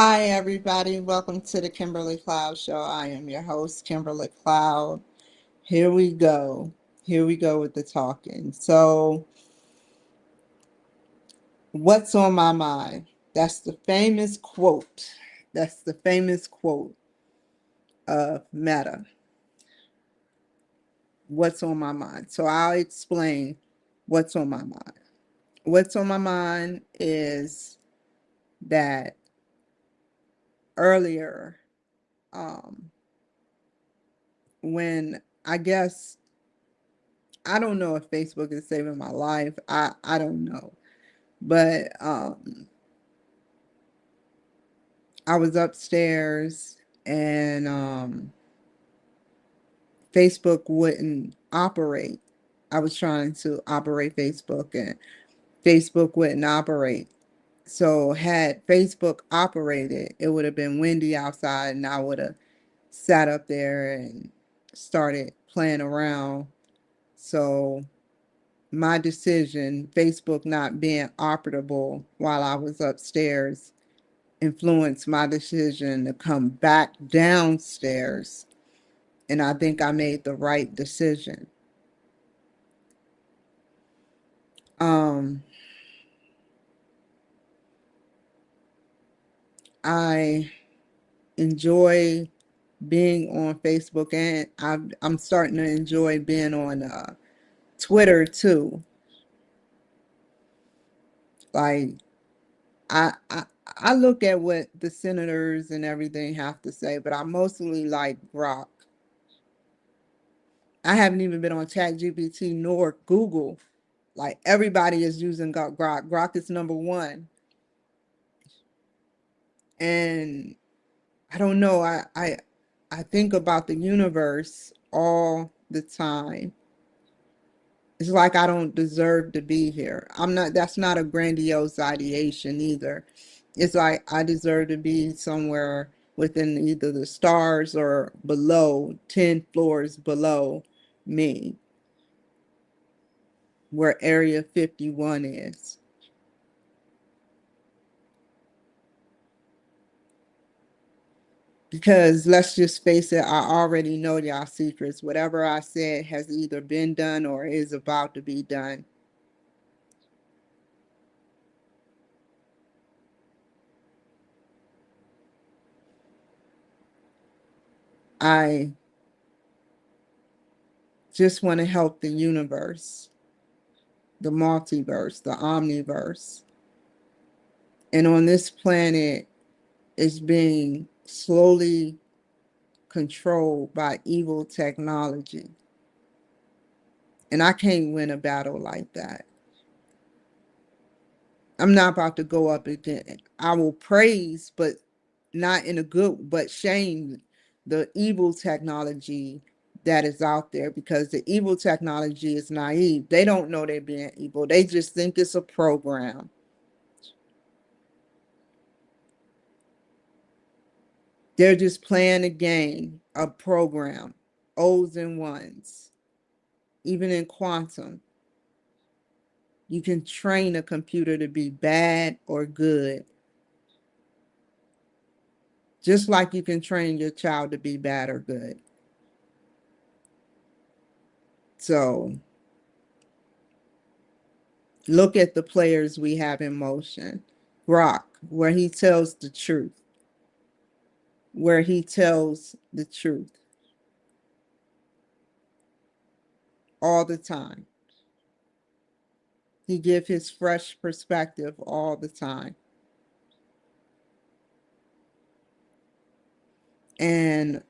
Hi, everybody. Welcome to the Kimberly Cloud Show. I am your host, Kimberly Cloud. Here we go. Here we go with the talking. So, what's on my mind? That's the famous quote. That's the famous quote of Meta. What's on my mind? So, I'll explain what's on my mind. What's on my mind is that earlier, um, when I guess I don't know if Facebook is saving my life. I don't know. But I was upstairs and Facebook wouldn't operate. I was trying to operate Facebook and Facebook wouldn't operate. So had Facebook operated, it would have been windy outside and I would have sat up there and started playing around. So my decision, Facebook not being operable while I was upstairs, influenced my decision to come back downstairs. And I think I made the right decision. Um, I enjoy being on Facebook and I'm starting to enjoy being on Twitter too. Like I I look at what the senators and everything have to say, but I mostly like Grok. I haven't even been on ChatGPT nor Google. Like everybody is using Grok. Grok is number one. And I don't know, I think about the universe all the time. It's like I don't deserve to be here. I'm not, that's not a grandiose ideation either. It's like I deserve to be somewhere within either the stars or below, 10 floors below me, where Area 51 is. Because let's just face it, I already know y'all secrets. Whatever I said has either been done or is about to be done. I just want to help the universe, the multiverse, the omniverse. And on this planet, it's being slowly controlled by evil technology. And I can't win a battle like that. I'm not about to go up again. I will praise, but not in a good, but shame the evil technology that is out there because the evil technology is naive. They don't know they're being evil. They just think it's a program. They're just playing a game, a program, O's and ones. Even in quantum, you can train a computer to be bad or good, just like you can train your child to be bad or good. So look at the players we have in motion. Grok, where he tells the truth, where he tells the truth all the time. He gives his fresh perspective all the time. And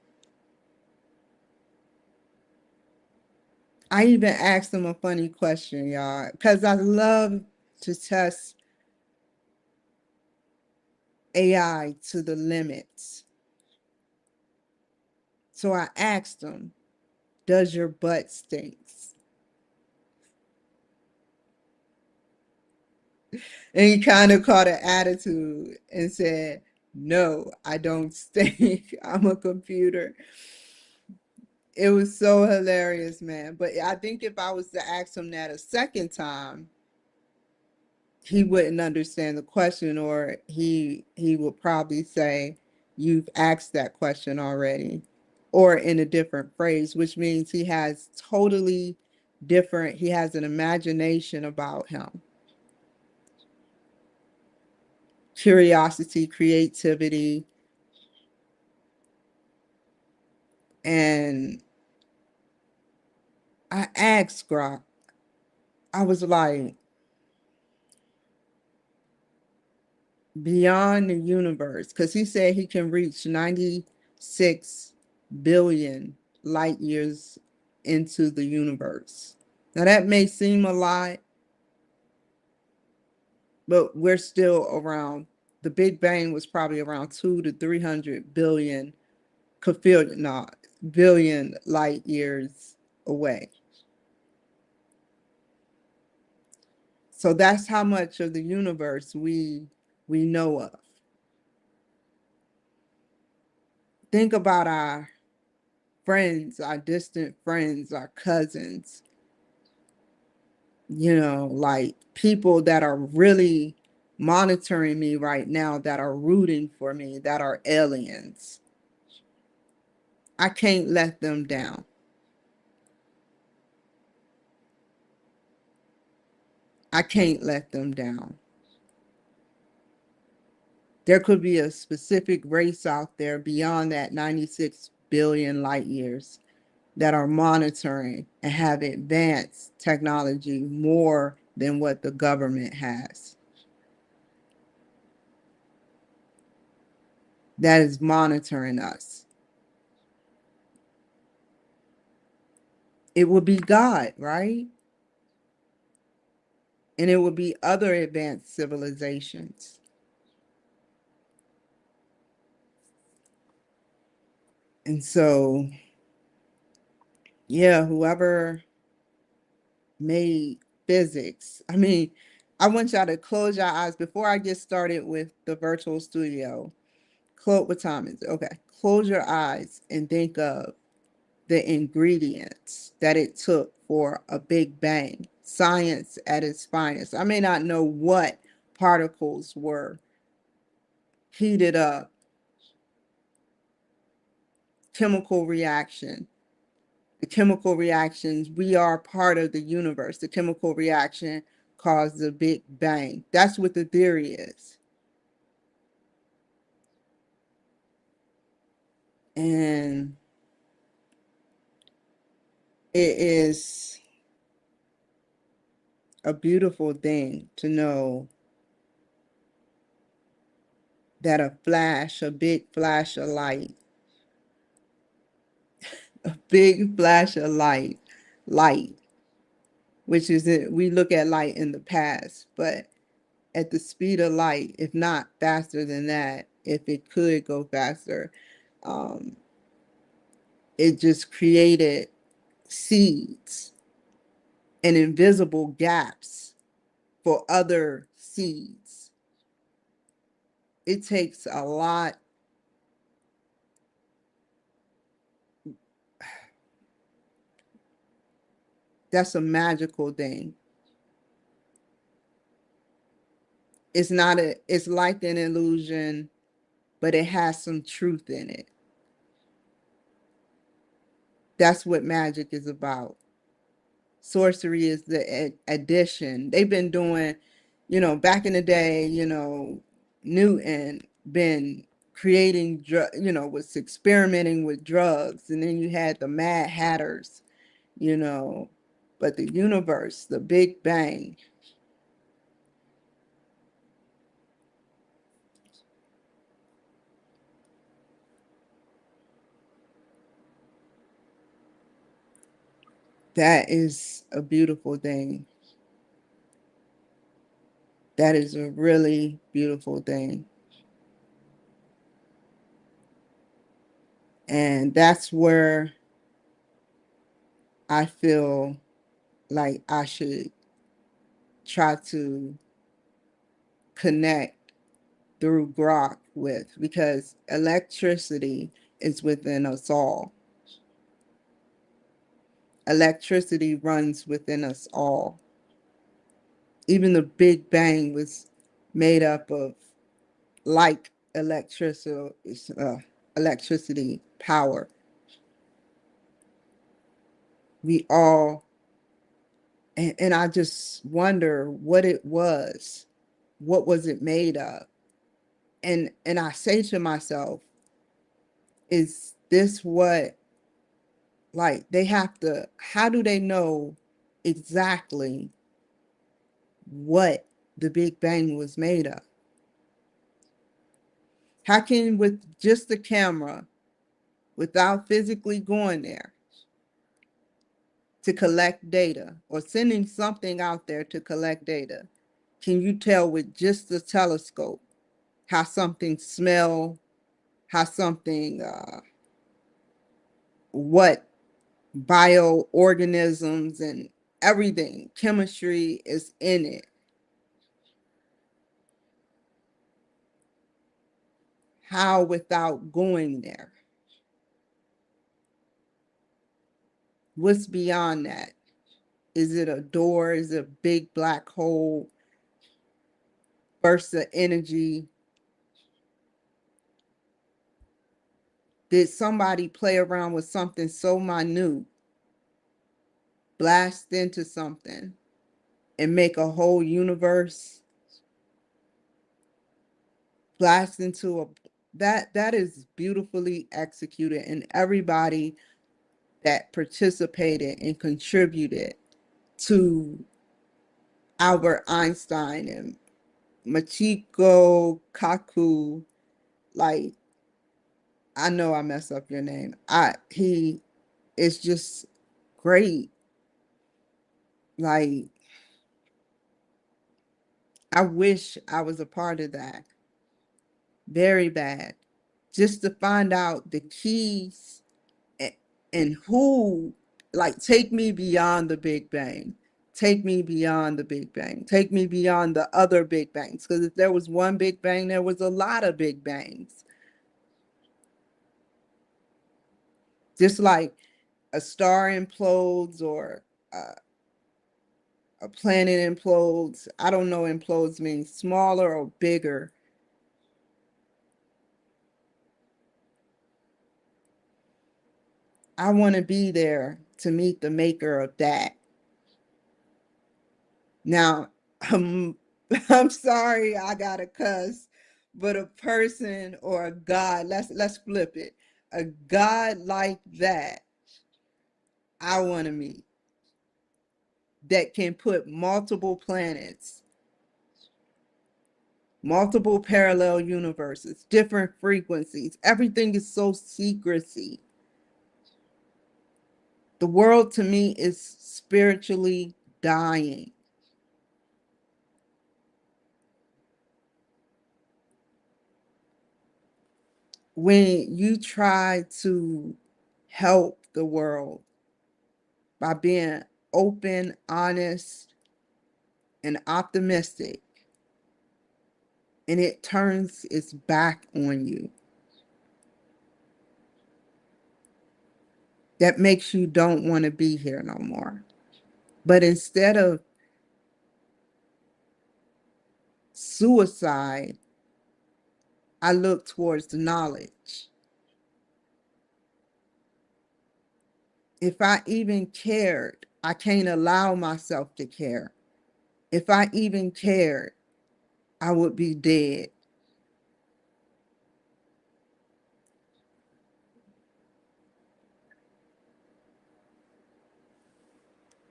I even asked him a funny question, y'all, because I love to test AI to the limits. So I asked him, does your butt stinks? And he kind of caught an attitude and said, no, I don't stink. I'm a computer. It was so hilarious, man. But I think if I was to ask him that a second time, he wouldn't understand the question, or he would probably say, you've asked that question already, or in a different phrase, which means he has totally different, he has an imagination about him. Curiosity, creativity, and I asked Grok, I was like, beyond the universe, because he said he can reach 96 billion light years into the universe. Now, that may seem a lot, but we're still around. The Big Bang was probably around 2 to 300 billion, could feel not billion light years away. So that's how much of the universe we know of. Think about our friends, our distant friends, our cousins, like people that are really monitoring me right now, that are rooting for me, that are aliens. I can't let them down. I can't let them down. There could be a specific race out there beyond that 96 billion light years that are monitoring and have advanced technology more than what the government has. That is monitoring us. It would be God, right? And it would be other advanced civilizations. And so, yeah, whoever made physics, I mean, I want y'all to close your eyes before I get started with the virtual studio. Close, what time is it? Okay. Close your eyes and think of the ingredients that it took for a Big Bang, science at its finest. I may not know what particles were heated up, chemical reaction. The chemical reactions, we are part of the universe. The chemical reaction caused the Big Bang. That's what the theory is. And it is a beautiful thing to know that a flash, a big flash of light, a big flash of light, which is it, we look at light in the past, but at the speed of light, if not faster than that, if it could go faster, um, it just created seeds and invisible gaps for other seeds. It takes a lot. That's a magical thing. It's like an illusion, but it has some truth in it. That's what magic is about. Sorcery is the addition. They've been doing, back in the day, Newton been creating, was experimenting with drugs. And then you had the Mad Hatters, you know, but the universe, the Big Bang, that is a beautiful thing. That is a really beautiful thing. And that's where I feel like I should try to connect through Grok with, because electricity is within us all. Electricity runs within us all. Even the Big Bang was made up of like electricity power. We all, and I just wonder what it was. What was it made of? And I say to myself, is this what, like, they have to, how do they know exactly what the Big Bang was made of? How can, with just the camera, without physically going there to collect data or sending something out there to collect data, can you tell with just the telescope how something smell, how something, what bioorganisms and everything, chemistry is in it? How without going there? What's beyond that? Is it a door? Is it a big black hole? Burst of energy? Did somebody play around with something so minute, blast into something, and make a whole universe? Blast into a, that is beautifully executed, and everybody that participated and contributed to Albert Einstein and Machiko Kaku, like, I know I mess up your name. He is just great. Like, I wish I was a part of that. Very bad. Just to find out the keys and, and who, like, take me beyond the Big Bang. Take me beyond the Big Bang. Take me beyond the other Big Bangs. Because if there was one Big Bang, there was a lot of Big Bangs. Just like a star implodes or uh, a planet implodes. I don't know, implodes means smaller or bigger. I want to be there to meet the maker of that. Now, um, I'm sorry I got to cuss, but a person or a God, let's flip it. A God like that, I want to meet, that can put multiple planets, multiple parallel universes, different frequencies. Everything is so secrecy. The world to me is spiritually dying. When you try to help the world by being open, honest, and optimistic, and it turns its back on you, that makes you don't want to be here no more. But instead of suicide, I look towards the knowledge. If I even cared, I can't allow myself to care. If I even cared, I would be dead.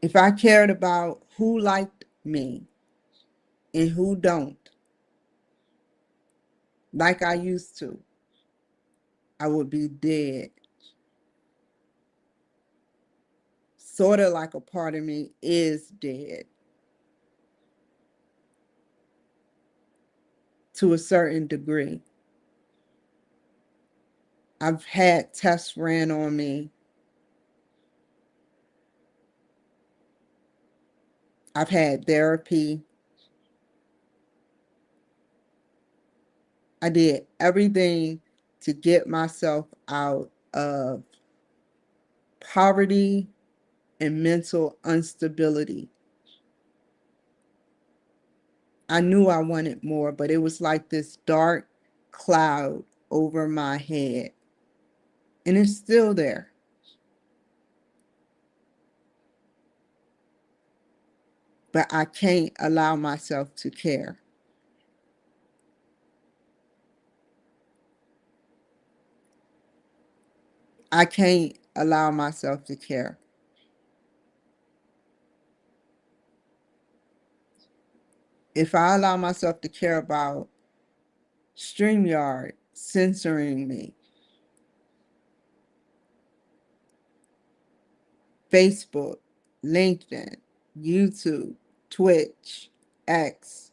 If I cared about who liked me and who don't, like I used to, I would be dead. Sort of like a part of me is dead to a certain degree. I've had tests ran on me. I've had therapy. I did everything to get myself out of poverty and mental instability. I knew I wanted more, but it was like this dark cloud over my head. And it's still there. But I can't allow myself to care. I can't allow myself to care. If I allow myself to care about StreamYard censoring me, Facebook, LinkedIn, YouTube, Twitch, X,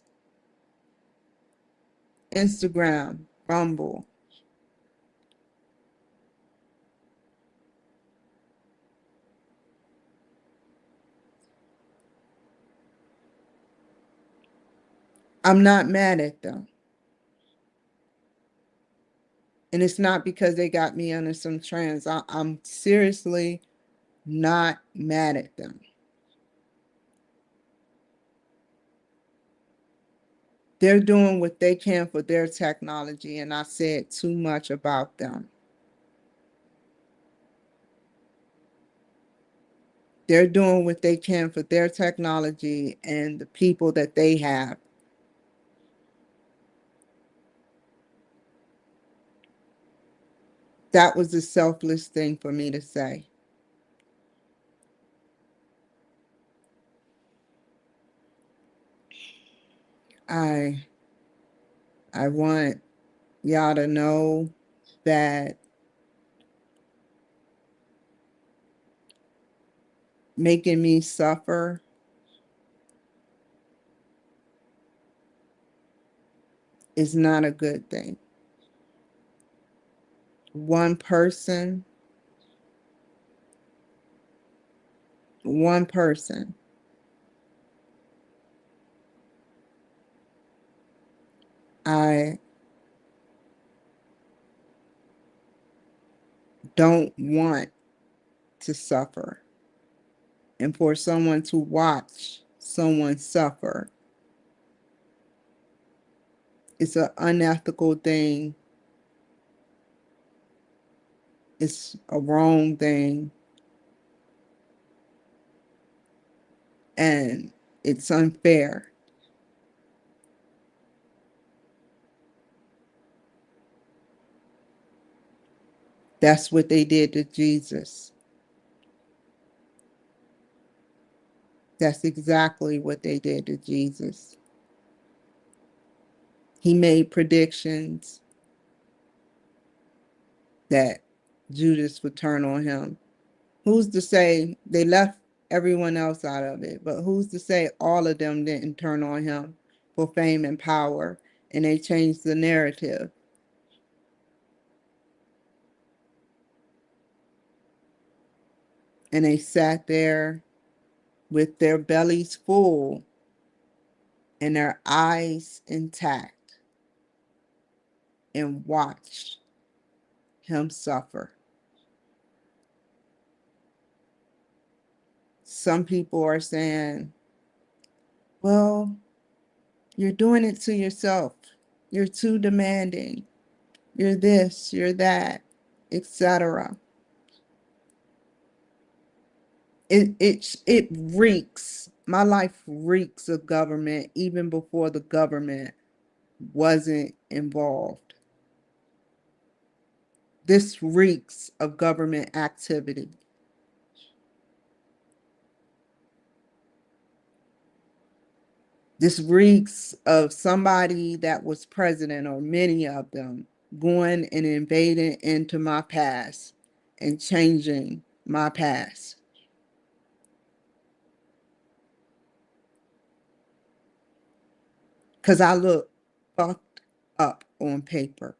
Instagram, Rumble, I'm not mad at them. And it's not because they got me under some trends. I'm seriously not mad at them. They're doing what they can for their technology, and I said too much about them. They're doing what they can for their technology and the people that they have. That was a selfless thing for me to say. I I want y'all to know that making me suffer is not a good thing. One person, one person, I don't want to suffer. And for someone to watch someone suffer, it's an unethical thing. It's a wrong thing. And it's unfair. That's what they did to Jesus. That's exactly what they did to Jesus. He made predictions that Judas would turn on him. Who's to say they left everyone else out of it, but who's to say all of them didn't turn on him for fame and power and they changed the narrative? And they sat there with their bellies full and their eyes intact and watched him suffer. Some people are saying, well, you're doing it to yourself. You're too demanding. You're this, you're that, etc. It reeks. My life reeks of government even before the government wasn't involved. This reeks of government activity. This reeks of somebody that was president, or many of them, going and invading into my past and changing my past. Because I look fucked up on paper.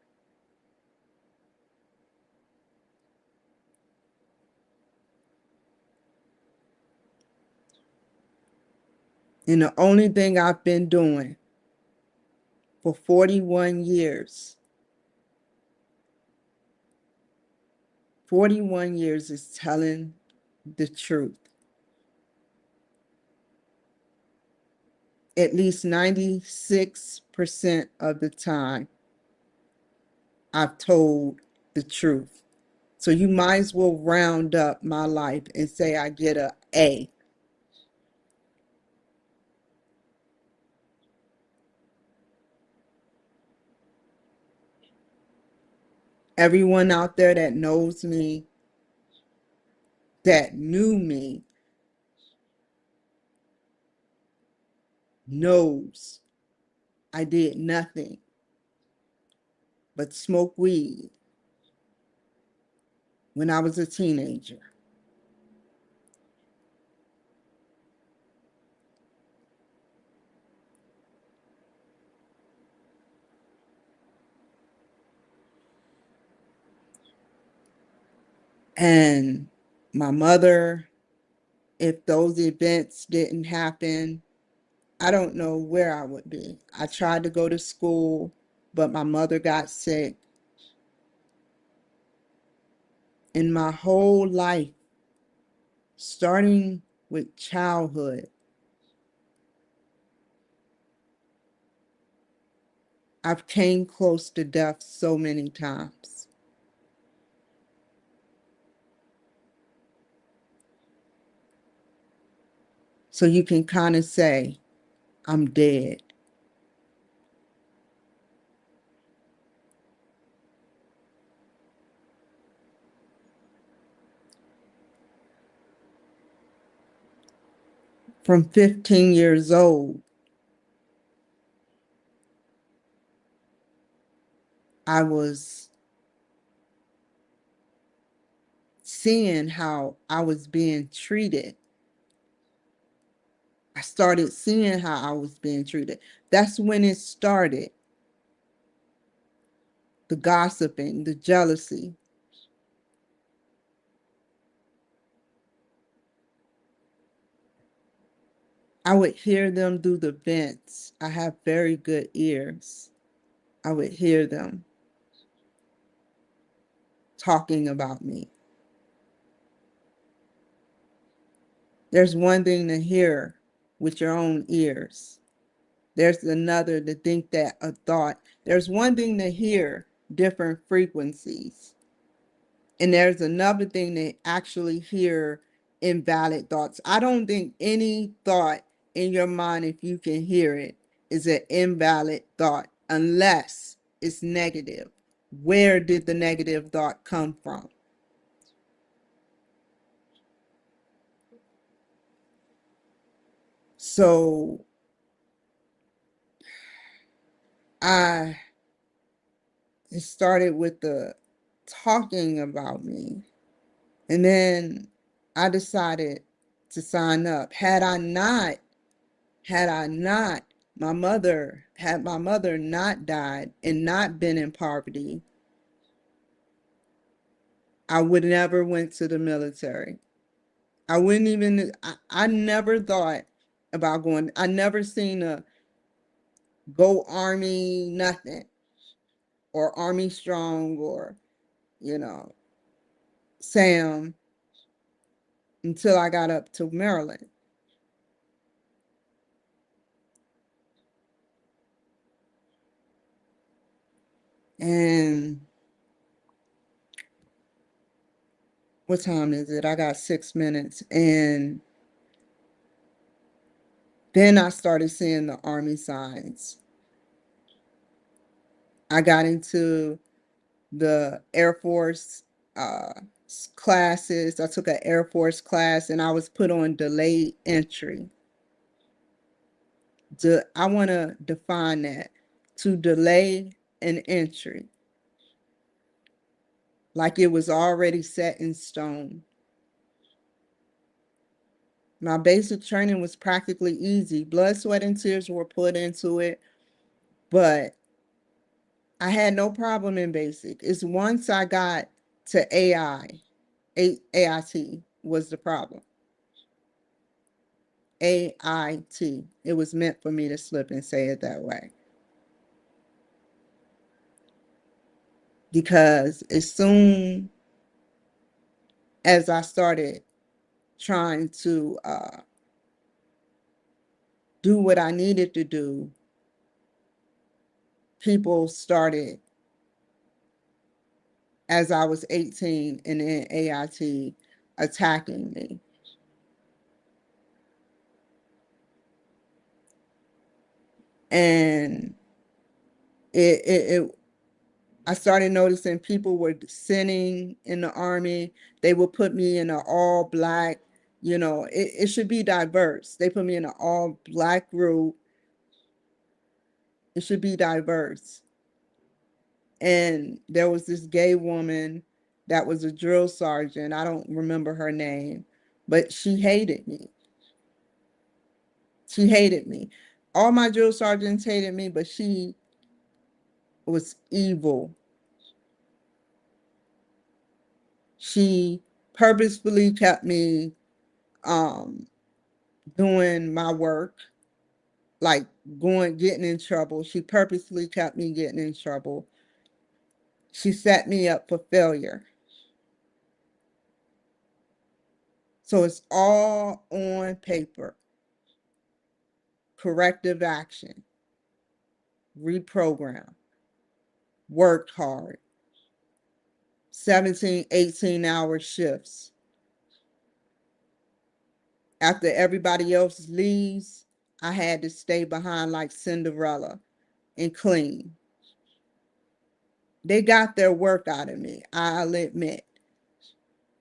And the only thing I've been doing for 41 years is telling the truth. at least 96% of the time, I've told the truth. So you might as well round up my life and say I get a A. Everyone out there that knows me, that knew me, knows I did nothing but smoke weed when I was a teenager. And my mother, if those events didn't happen, I don't know where I would be. I tried to go to school, but my mother got sick. In my whole life, starting with childhood, I've came close to death so many times. So you can kind of say, I'm dead. From 15 years old, I was seeing how I was being treated. I started seeing how I was being treated. That's when it started. The gossiping, the jealousy. I would hear them through the vents. I have very good ears. I would hear them talking about me. There's one thing to hear with your own ears. There's another to think that a thought. There's one thing to hear different frequencies. And there's another thing to actually hear invalid thoughts. I don't think any thought in your mind, if you can hear it, is an invalid thought unless it's negative. Where did the negative thought come from? So I it started with the talking about me. And then I decided to sign up. Had I not, had my mother not died and not been in poverty, I would never went to the military. I wouldn't even, I never thought about going, I never seen a go army, nothing, or Army Strong or, you know, Sam until I got up to Maryland. And what time is it? I got 6 minutes. And then I started seeing the Army signs. I got into the Air Force uh, classes. I took an Air Force class and I was put on delayed entry. I want to define that, to delay an entry, like it was already set in stone. My basic training was practically easy. Blood, sweat, and tears were put into it, but I had no problem in basic. It's once I got to AIT was the problem. AIT. It was meant for me to slip and say it that way. Because as soon as I started trying to do what I needed to do, people started, as I was 18 and in AIT, attacking me. And it I started noticing people were sinning in the army. They would put me in an all black, it should be diverse. They put me in an all black group. It should be diverse. And there was this gay woman that was a drill sergeant. I don't remember her name, but she hated me. She hated me. All my drill sergeants hated me, but she was evil. She purposefully kept me um, doing my work, like getting in trouble. She purposely kept me getting in trouble. She set me up for failure. So it's all on paper. Corrective action, reprogram, worked hard, 17, 18-hour shifts. After everybody else leaves, I had to stay behind like Cinderella and clean. They got their work out of me, I'll admit,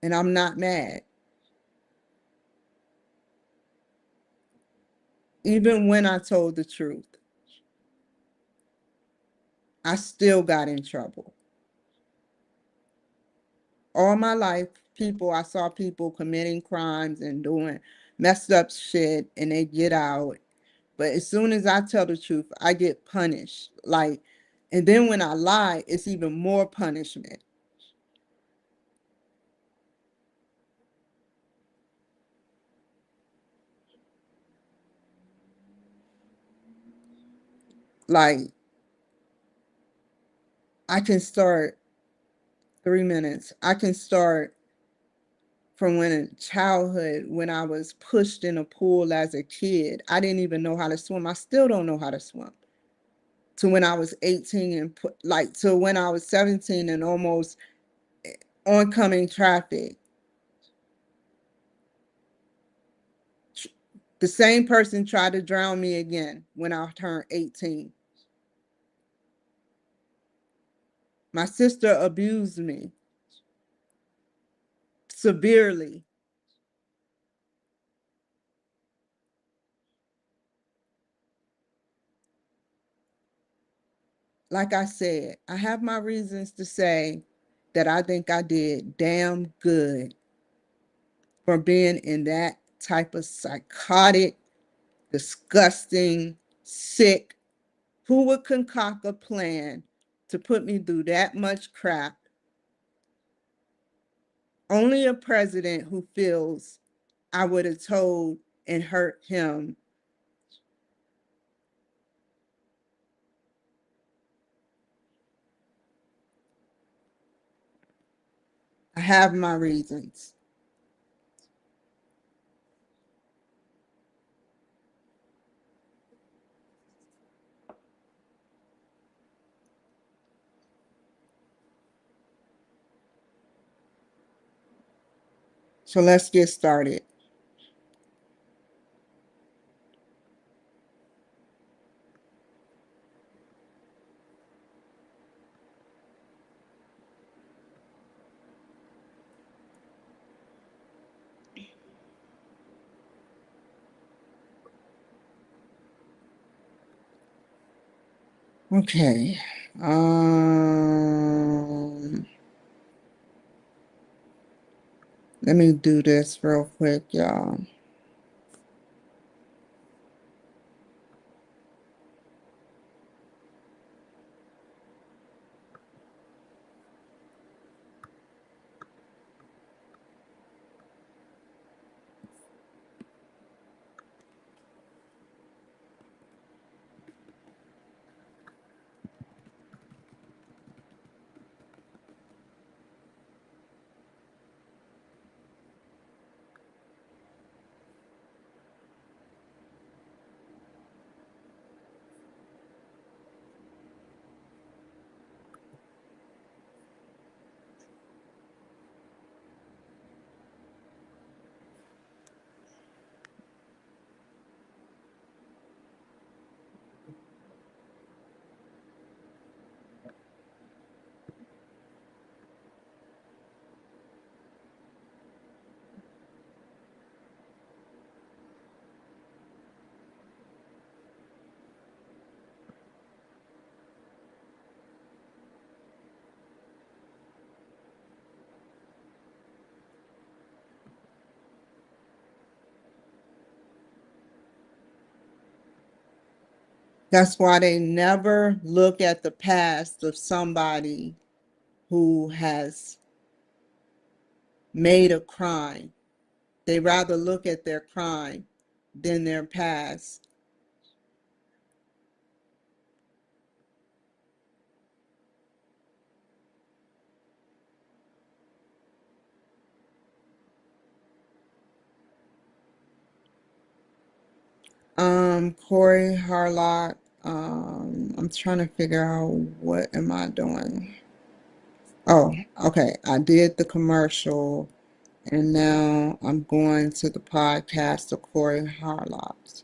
and I'm not mad. Even when I told the truth, I still got in trouble. All my life, I saw people committing crimes and doing messed up shit, and they get out. But as soon as I tell the truth, I get punished. Like, and then when I lie, it's even more punishment. Like, I can start 3 minutes. I can start from when in childhood, when I was pushed in a pool as a kid. I didn't even know how to swim. I still don't know how to swim. To when I was 18 and to when I was 17 and almost oncoming traffic. The same person tried to drown me again when I turned 18. My sister abused me severely. Like I said, I have my reasons to say that I think I did damn good for being in that type of psychotic, disgusting, sick. Who would concoct a plan to put me through that much crap? Only a president who feels I would have told and hurt him. I have my reasons. So let's get started. Okay. Let me do this real quick, y'all. That's why they never look at the past of somebody who has made a crime. They rather look at their crime than their past. Corey Harlock. I'm trying to figure out what am I doing. Oh, okay. I did the commercial, and now I'm going to the podcast of Corey Harlock.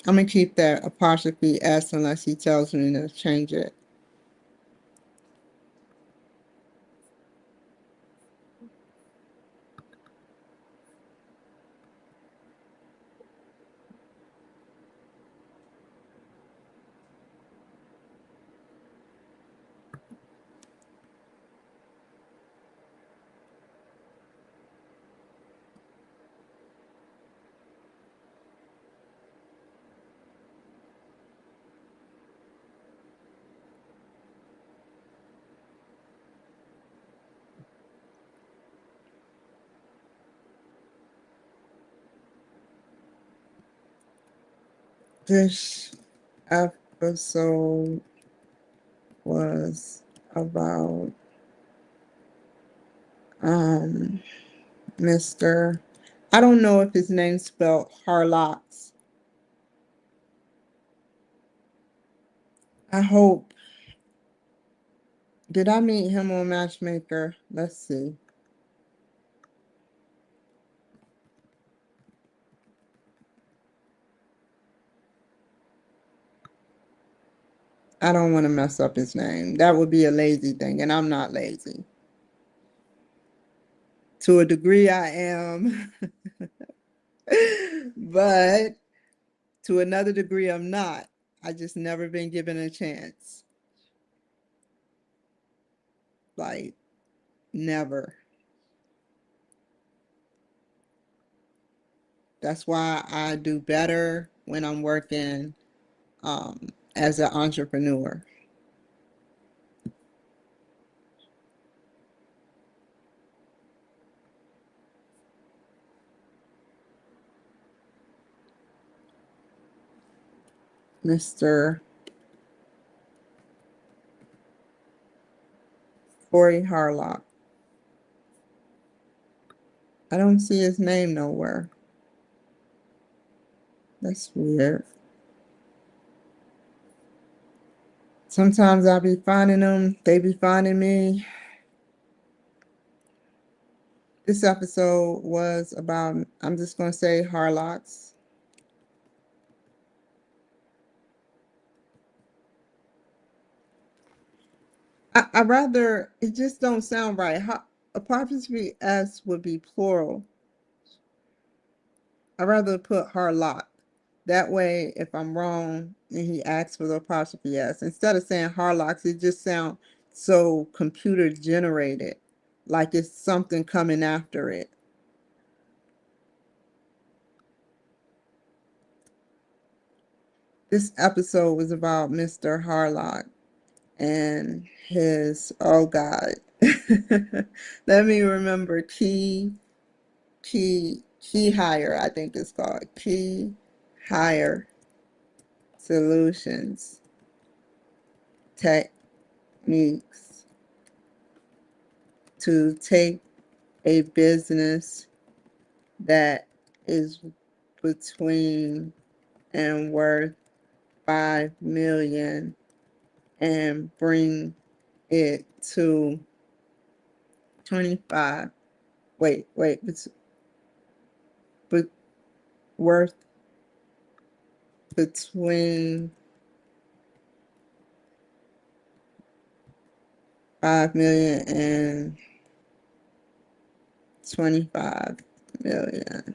I'm gonna keep that apostrophe S unless he tells me to change it. This episode was about um Mr. I don't know if his name's spelled Harlox. I hope. Did I meet him on Matchmaker? Let's see. I don't want to mess up his name. That would be a lazy thing, and I'm not lazy. To a degree, I am, but to another degree, I'm not. I just never been given a chance. Like, never. That's why I do better when I'm working as an entrepreneur. Mr. Corey Harlock. I don't see his name nowhere. That's weird. Sometimes I be finding them, they be finding me. This episode was about, I'm just going to say Harlocks. I rather, it just don't sound right. Apostrophe S would be plural. I rather put Harlock. That way, if I'm wrong and he asks for the apostrophe S, instead of saying Harlocks, it just so computer generated, like it's something coming after it. This episode was about Mr. Harlock and his, oh God, let me remember, key hire, I think it's called key hire solutions techniques to take a business that is between and worth 5 million and bring it to 25. Wait, but worth between 5 million and 25 million.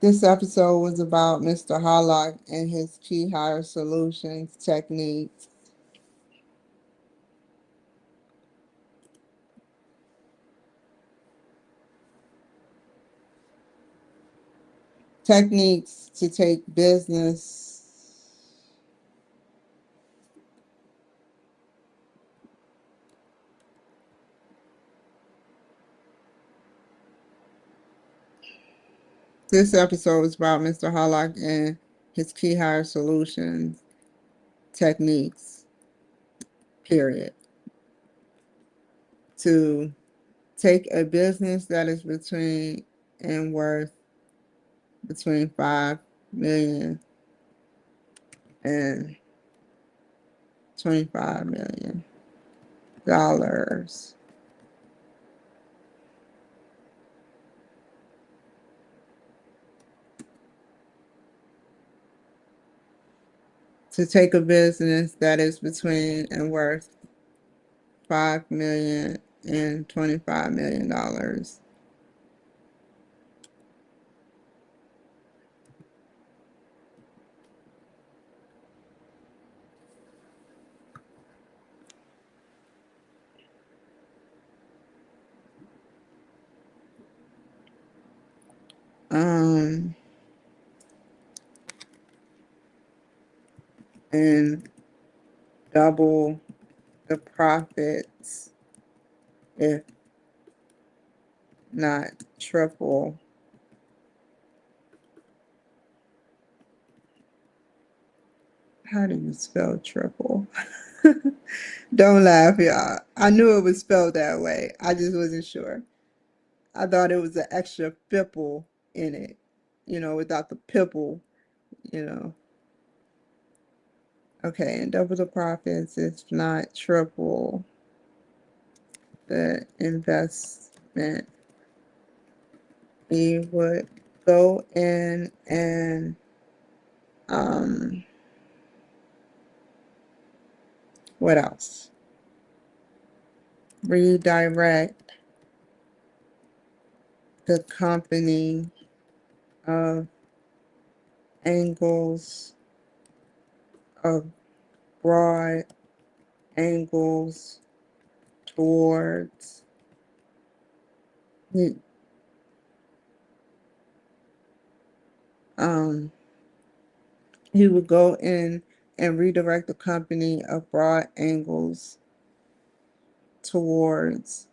This episode was about Mr. Harlock and his key hire solutions techniques. Techniques to take business. This episode was about Mr. Harlock and his key hire solutions techniques, period. To take a business that is between and worth between 5 million and $25 million. To take a business that is between and worth 5 million and $25 million. And double the profits, if not triple. How do you spell triple? Don't laugh, y'all. I knew it was spelled that way. I just wasn't sure. I thought it was an extra pipple in it, without the pipple, you know. Okay, and double the profits, if not triple the investment. We would go in and what else? Redirect the company of angles, of broad angles towards he, um he would go in and redirect the company of broad angles towards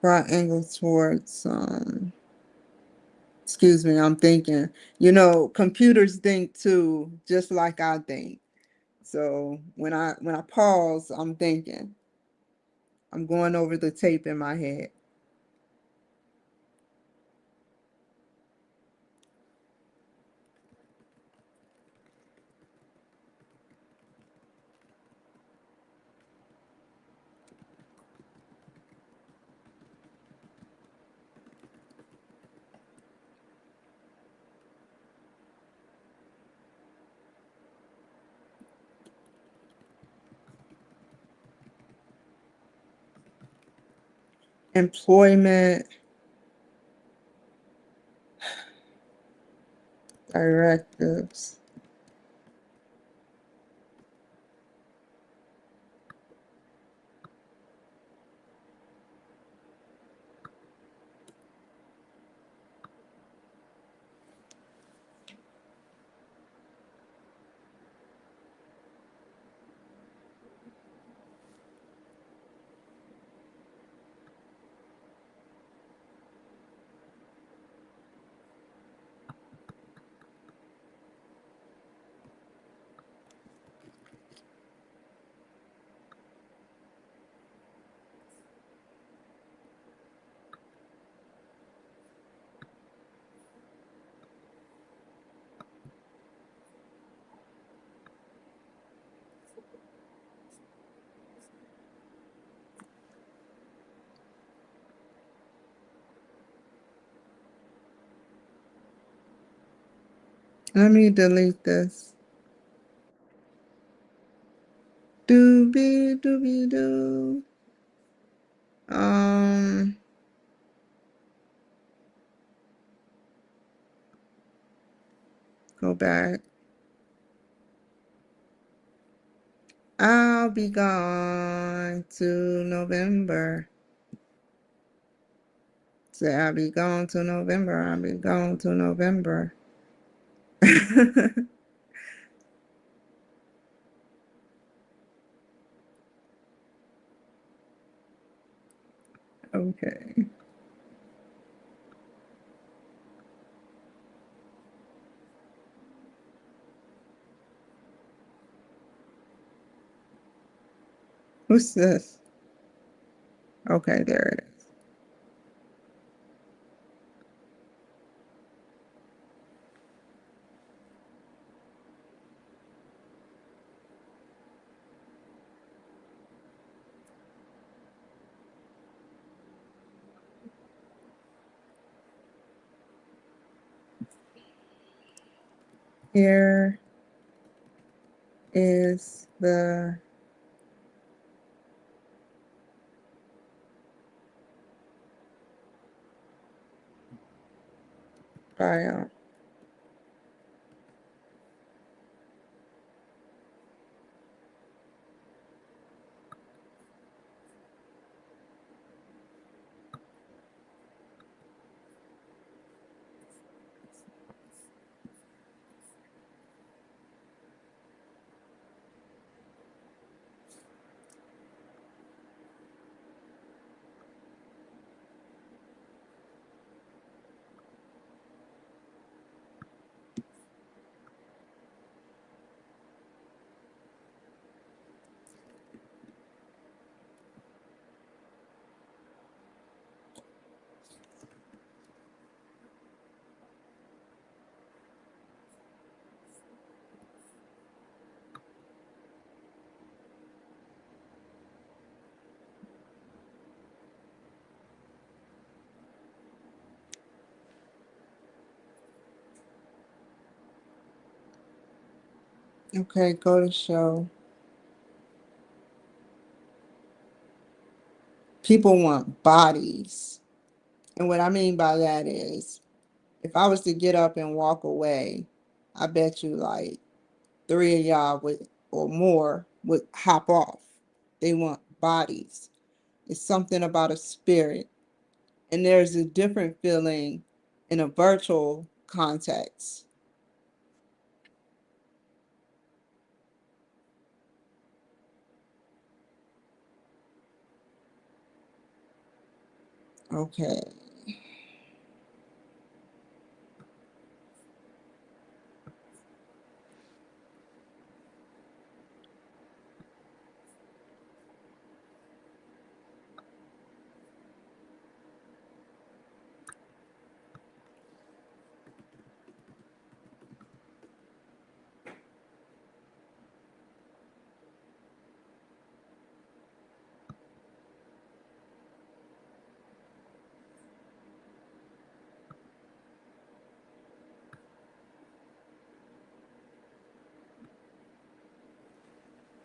broad angles towards excuse me, I'm thinking. Computers think too, just like I think. So when I pause, I'm thinking. I'm going over the tape in my head. employment directives. Let me delete this. Doobie doobie doo. Um, go back. I'll be gone to November. Say I'll be gone to November. I'll be gone to November. Okay. Who's this? Okay, there it is. Here is the file. Okay, go to show. People want bodies. And what I mean by that is if I was to get up and walk away, I bet you like three of y'all would or more would hop off. They want bodies. It's something about a spirit. And there's a different feeling in a virtual context. Okay.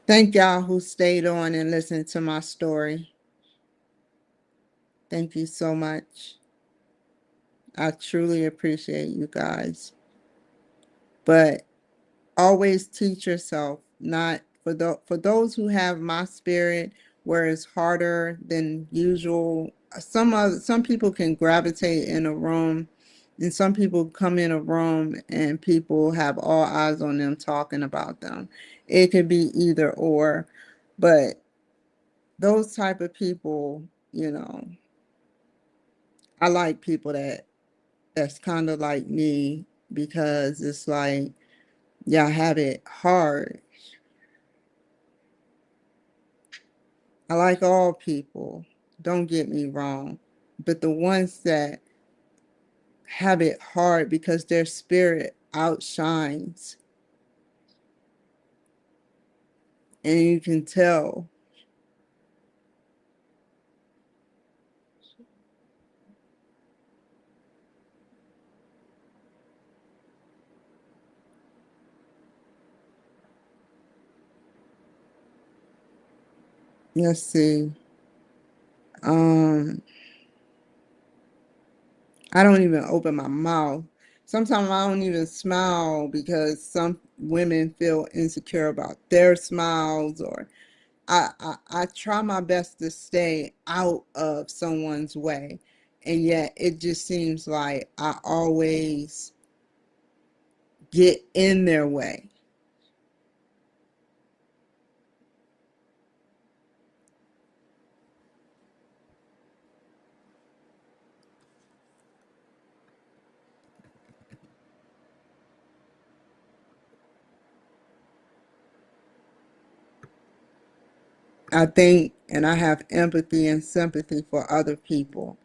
Thank y'all who stayed on and listened to my story. Thank you so much. I truly appreciate you guys. But always teach yourself, not for those who have my spirit where it's harder than usual. Some people can gravitate in a room, and some people come in a room and people have all eyes on them talking about them. It could be either or, but those type of people, I like people that's kind of like me, because it's like y'all have it hard. I like all people, don't get me wrong, but the ones that have it hard because their spirit outshines, and you can tell. Let's see. Um, I don't even open my mouth. Sometimes I don't even smile because some women feel insecure about their smiles, or I try my best to stay out of someone's way, and yet it just seems like I always get in their way. I think, and I have empathy and sympathy for other people.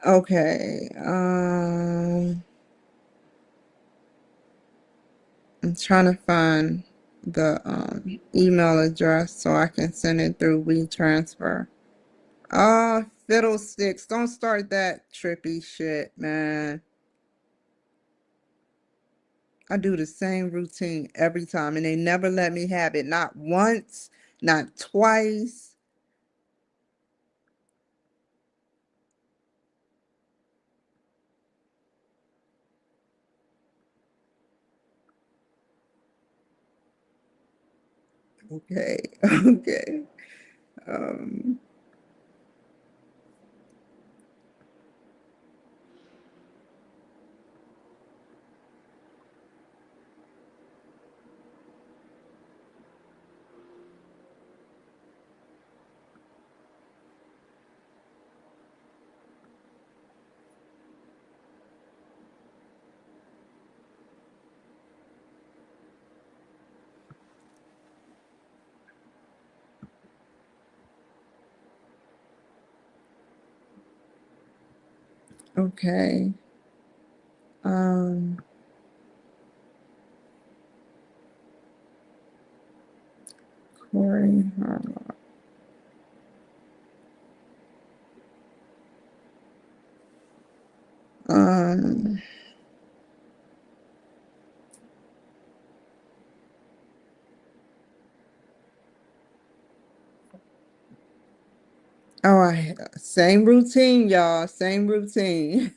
Okay, I'm trying to find the email address so I can send it through WeTransfer. Fiddlesticks! Don't start that trippy shit, man. I do the same routine every time, and they never let me have it. Not once, not twice. Okay, okay. Um, okay. Um, Corey Harlow. Um, Same routine, y'all. Same routine.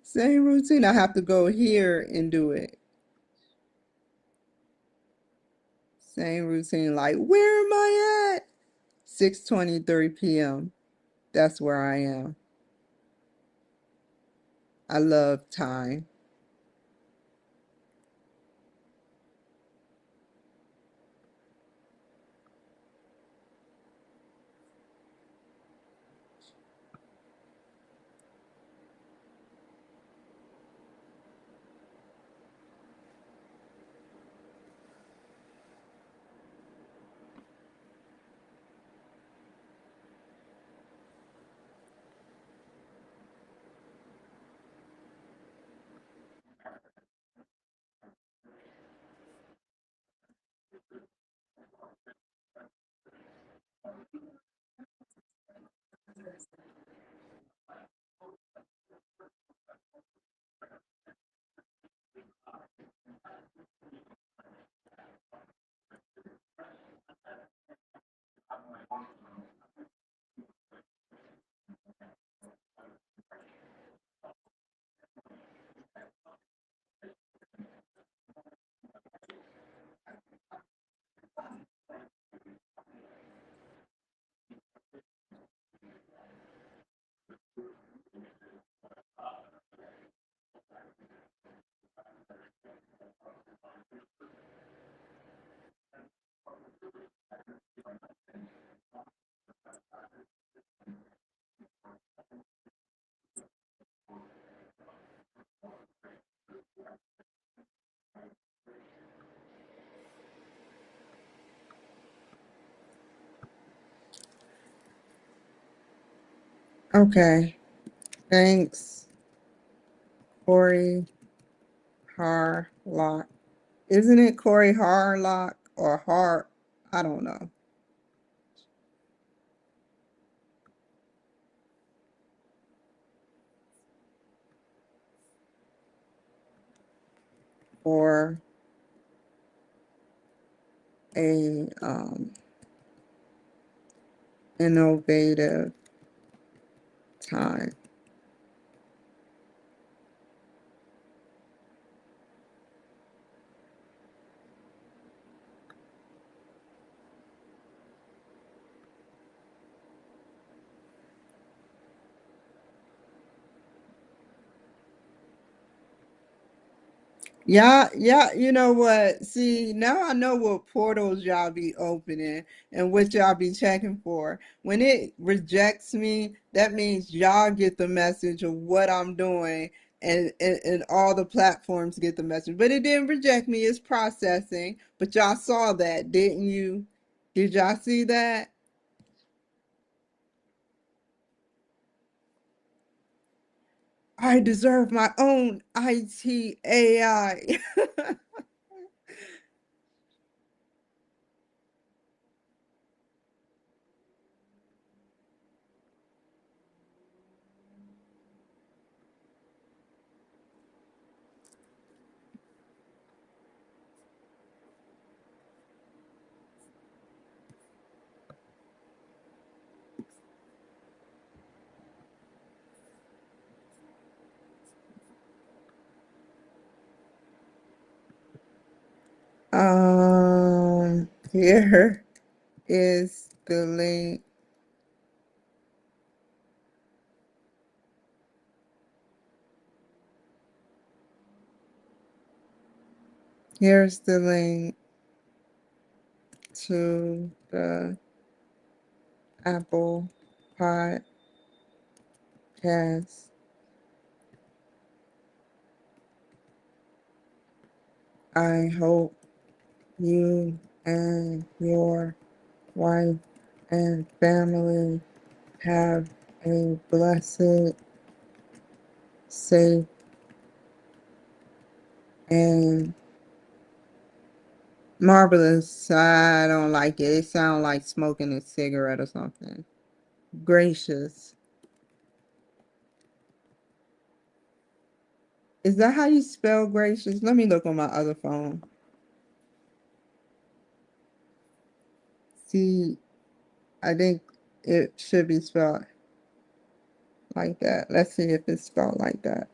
Same routine. I have to go here and do it. Same routine. Like, where am I at? 6:23 p.m. That's where I am. I love time. Okay. Thanks, Corey Harlock. Isn't it Corey Harlock or Hart? I don't know. For a innovative time. Yeah, yeah, you know what? See, now I know what portals y'all be opening and what y'all be checking for. When it rejects me, that means y'all get the message of what I'm doing and all the platforms get the message. But it didn't reject me, it's processing. But y'all saw that, didn't you? Did y'all see that? I deserve my own IT AI. Here is the link. Here's the link to the Apple Podcast. I hope you and your wife and family have a blessed, safe, and marvelous. I don't like it. It sounds like smoking a cigarette or something. Gracious. Is that how you spell gracious? Let me look on my other phone. See, I think it should be spelled like that. Let's see if it's spelled like that.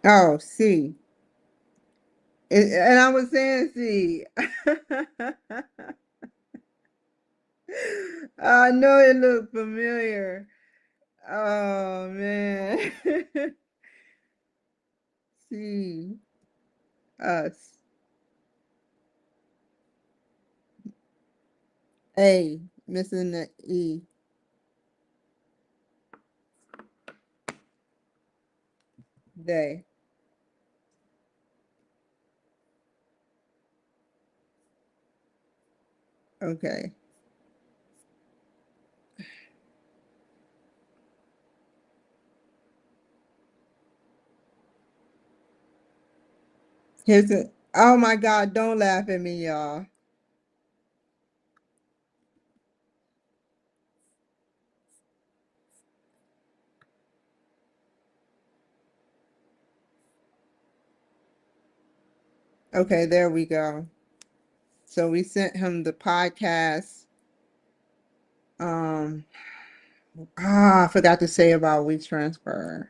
Oh, see. And I was saying see. I know it looked familiar. Oh man. See us. A missing the E. They. Okay. Here's it. Oh my God, don't laugh at me, y'all. Okay, there we go. So we sent him the podcast. Um, I forgot to say about WeTransfer.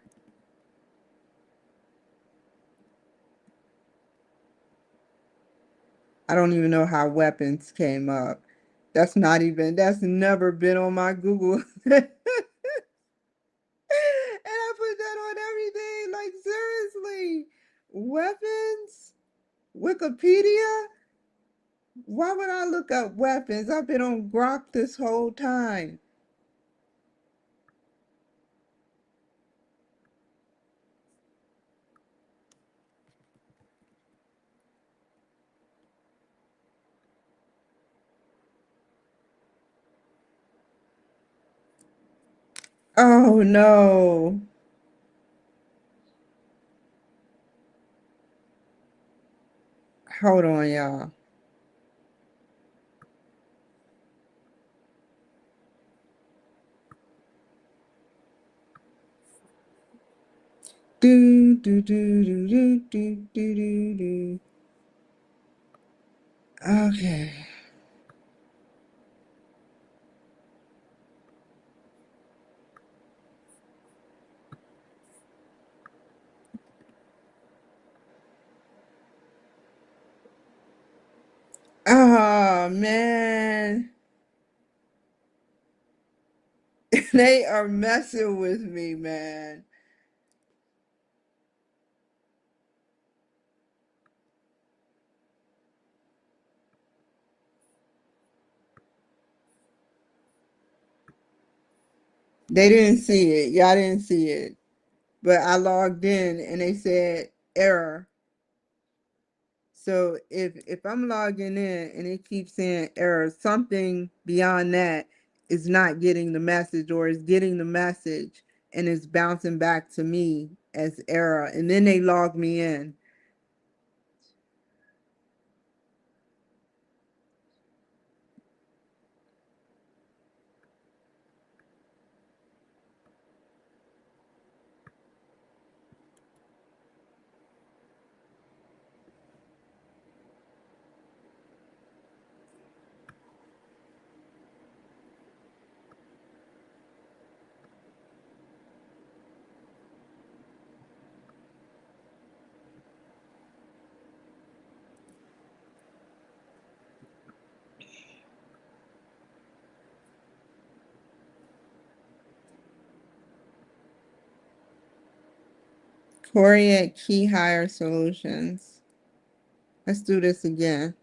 I don't even know how weapons came up. That's never been on my Google. And I put that on everything. Like, seriously, weapons? Wikipedia? Why would I look up weapons? I've been on Grok this whole time. Oh no. Hold on, y'all. Do do do do do do do do do. Okay. Oh man. They are messing with me, man. They didn't see it. Y'all didn't see it. But I logged in and they said error. So if I'm logging in and it keeps saying error, something beyond that is not getting the message or is getting the message and it's bouncing back to me as error. And then they log me in. Corey at Key Hire Solutions. Let's do this again.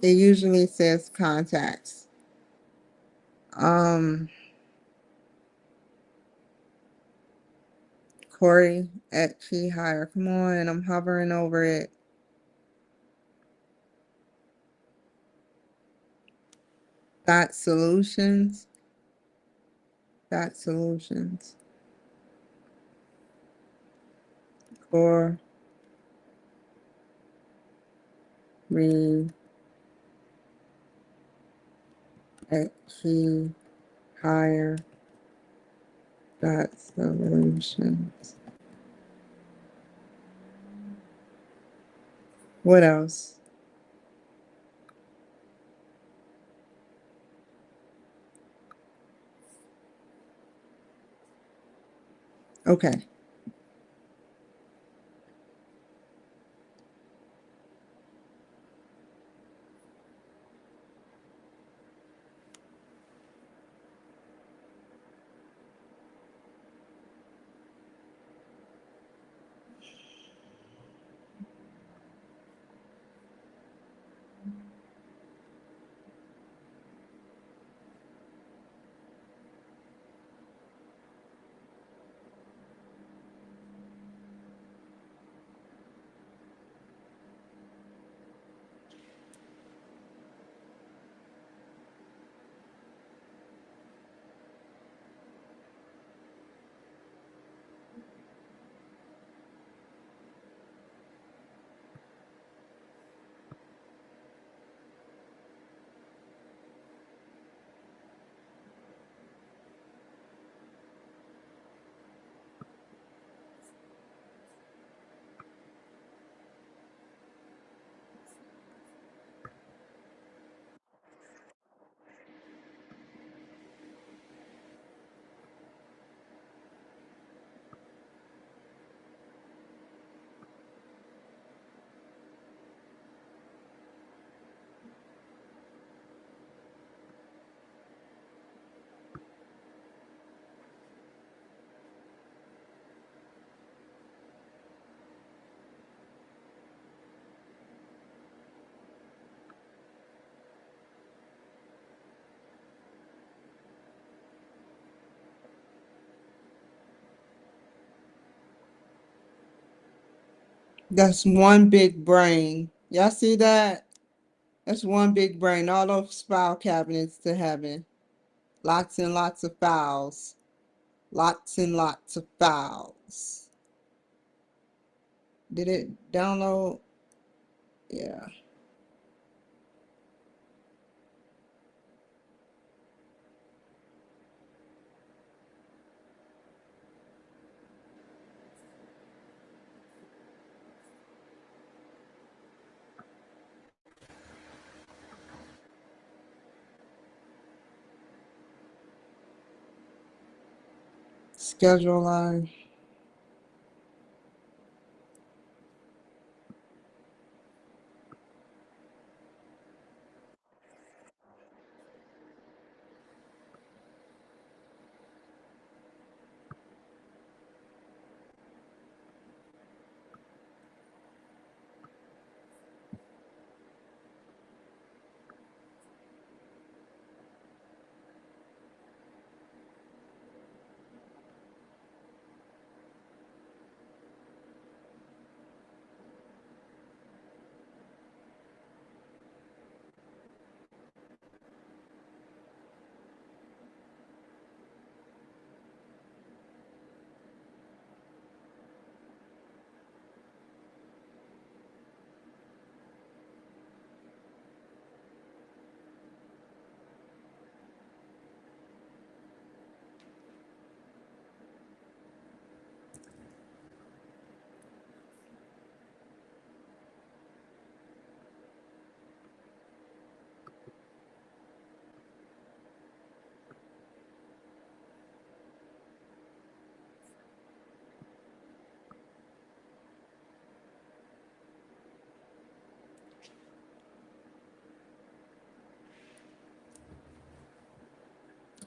It usually says contacts. Um, Corey at Key Hire. Come on, I'm hovering over it. Dot solutions. Dot solutions. Corey at Key Hire. Dot solutions. What else? Okay. That's one big brain. Y'all see that? That's one big brain. All those file cabinets to heaven. Lots and lots of files. Lots and lots of files. Did it download? Yeah. Schedule line.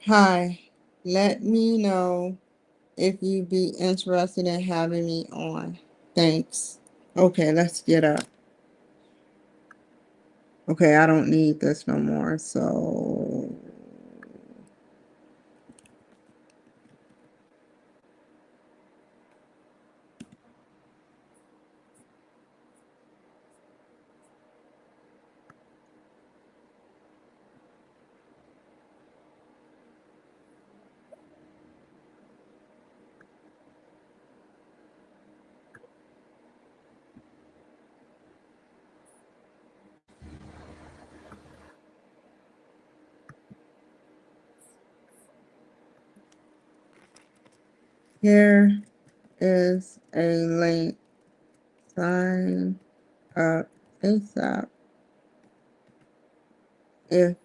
Hi. Let me know if you'd be interested in having me on. Thanks. Okay, let's get up. Okay, I don't need this no more. So here is a link. Sign up ASAP if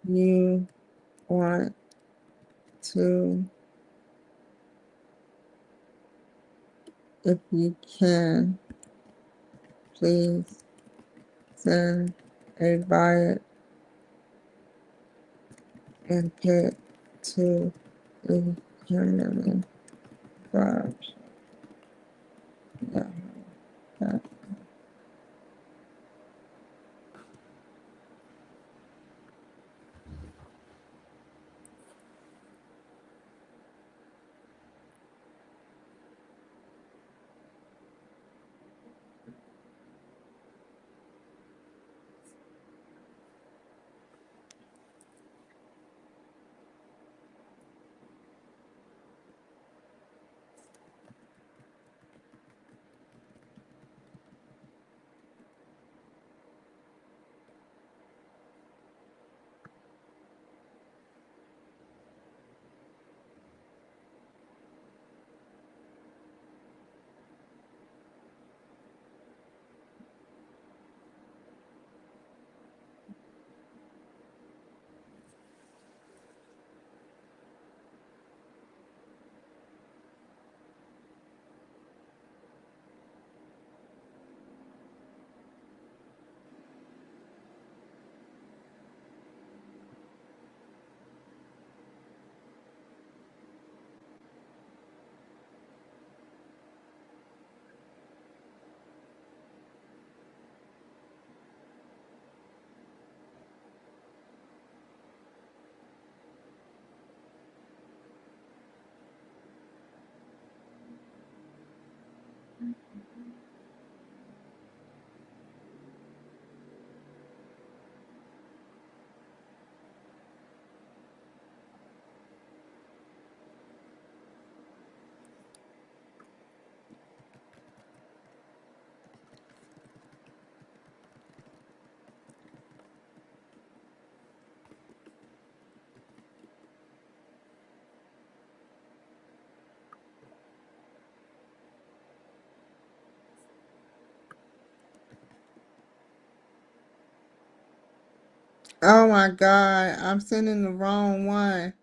you want to, if you can, please send a buy and pick to the Kimberly garage. Yeah, that. Oh my God, I'm sending the wrong one.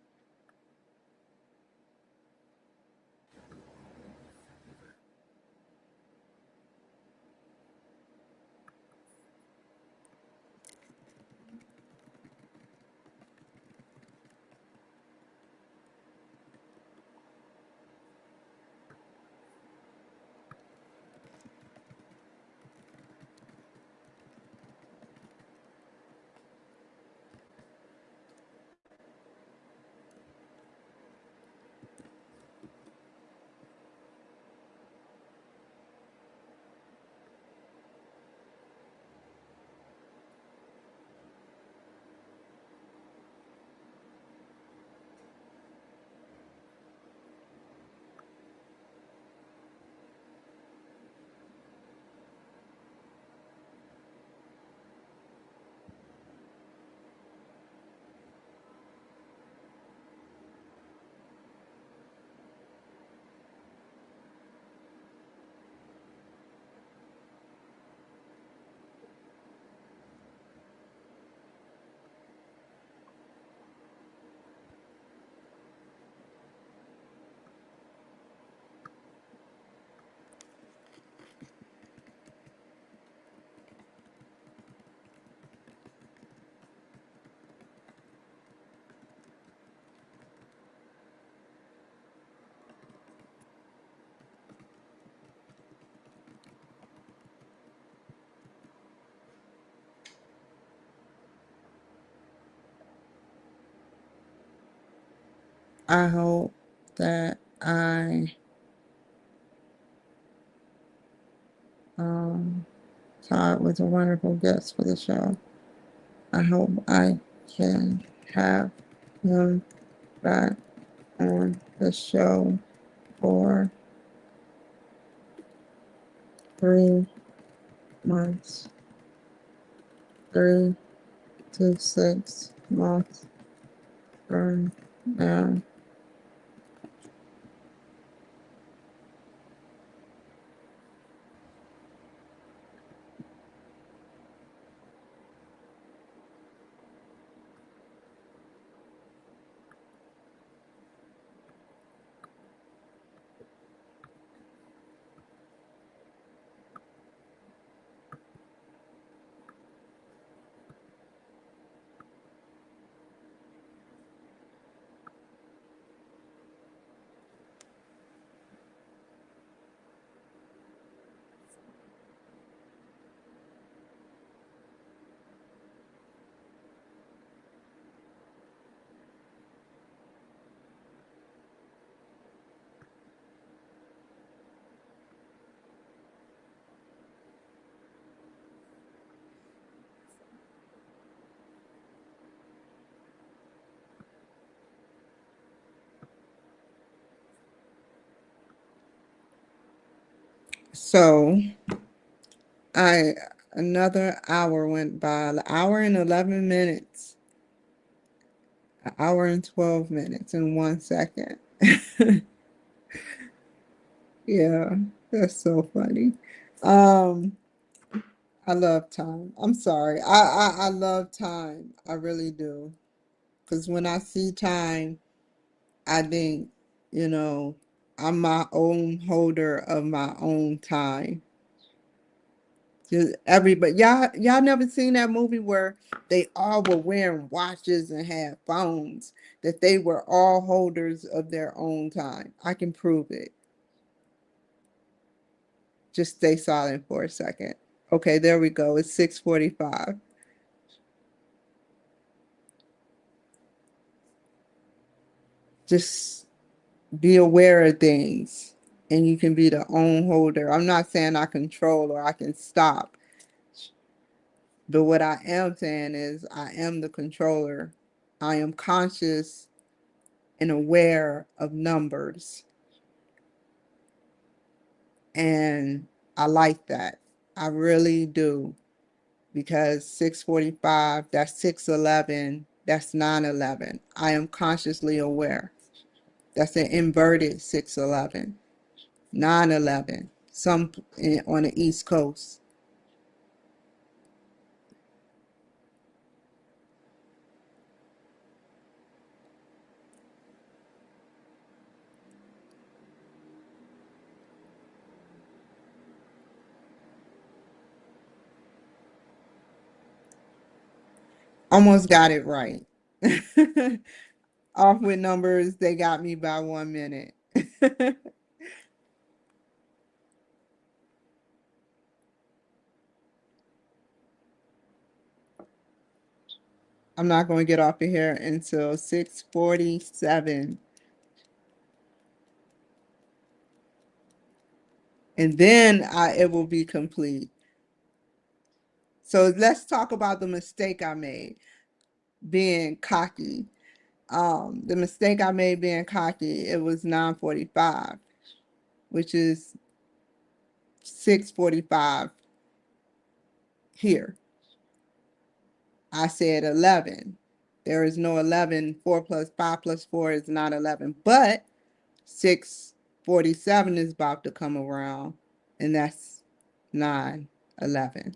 I hope that I um Todd was a wonderful guest for the show. I hope I can have him back on the show for 3 months, 3 to 6 months from now. So I another hour went by, an hour and 11 minutes, an hour and 12 minutes and 1 second. Yeah, that's so funny. Um, I love time. I'm sorry. I love time. I really do. Because when I see time, I think, you know, I'm my own holder of my own time. Just everybody, y'all never seen that movie where they all were wearing watches and had phones, that they were all holders of their own time. I can prove it. Just stay silent for a second. Okay, there we go. It's 6:45. Just be aware of things and you can be the own holder. I'm not saying I control or I can stop, but what I am saying is I am the controller. I am conscious and aware of numbers, and I like that. I really do, because 6:45, that's 6:11, that's 9:11. I am consciously aware. That's an inverted 6:11. 9/11, some on the East Coast. Almost got it right. Off with numbers, they got me by 1 minute. I'm not going to get off of here until 6:47. And then it will be complete. So let's talk about the mistake I made, being cocky. The mistake I made being cocky, it was 9:45, which is 6:45 here. I said 11. There is no 11. 4 plus 5 plus 4 is not 11, but 6:47 is about to come around, and that's 9:11.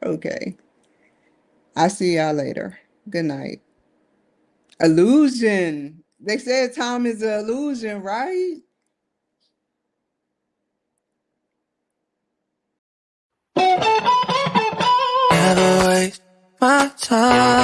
Okay. I see y'all later. Good night. Illusion. They said time is an illusion, right? Never waste my time.